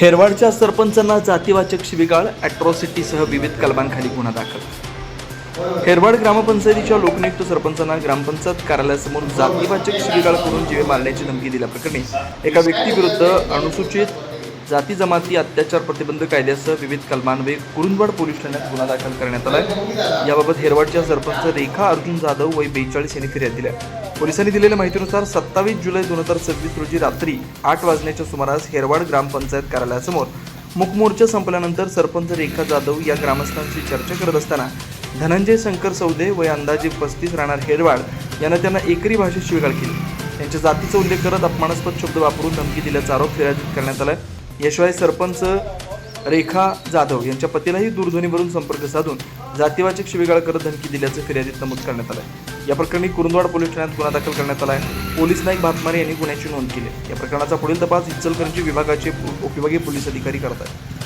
हेरवाडच्या सरपंचांना जातीवाचक शिवीगाळ, अॅट्रॉसिटीसह विविध कलमांखाली गुन्हा दाखल। हेरवाड ग्रामपंचायतीच्या लोकनियुक्त सरपंचांना ग्रामपंचायत कार्यालयासमोर जातीवाचक शिवीगाळ करून जीवे मारण्याची धमकी दिल्याप्रकरणी एका व्यक्तीविरुद्ध अनुसूचित जाती जमाती अत्याचार प्रतिबंध कायद्यासह विविध कलमान्वये कुरुंदवाड पोलीस ठाण्यात गुन्हा दाखल करण्यात आला। याबाबत हेरवाडच्या सरपंच रेखा अर्जुन जाधव वय 42 यांनी फिर्याद दिली। पोलिसांनी दिलेल्या माहितीनुसार 27 जुलै 2026 रोजी रात्री 8 वाजण्याच्या सुमारास हेरवाड ग्रामपंचायत कार्यालयासमोर मूकमोर्चा संपल्यानंतर सरपंच रेखा जाधव या ग्रामस्थांशी चर्चा करत असताना धनंजय शंकर सौदे वय अंदाजे 35 राहणार हेरवाड यांना त्यांना एकरी भाषेत शिवीगाळ केली। त्यांच्या जातीचा उल्लेख करत अपमानास्पद शब्द वापरून धमकी दिल्याचा आरोप फिर्यादीत करण्यात आला। याशिवाय सरपंच रेखा जाधव यांच्या पतीलाही दूरध्वनीवरून संपर्क साधून जातीवाचक शिवीगाळ करत धमकी दिल्याचं फिर्यादीत नमूद करण्यात आलं। या प्रकरणी कुरुंदवाड पोलीस ठाण्यात गुन्हा दाखल करण्यात आला आहे। पोलीस नाईक भातमारे यांनी गुन्ह्याची नोंद केली। या प्रकरणाचा पुढील तपास इचलकरंजी विभागाचे विभागीय पोलीस अधिकारी करत आहेत।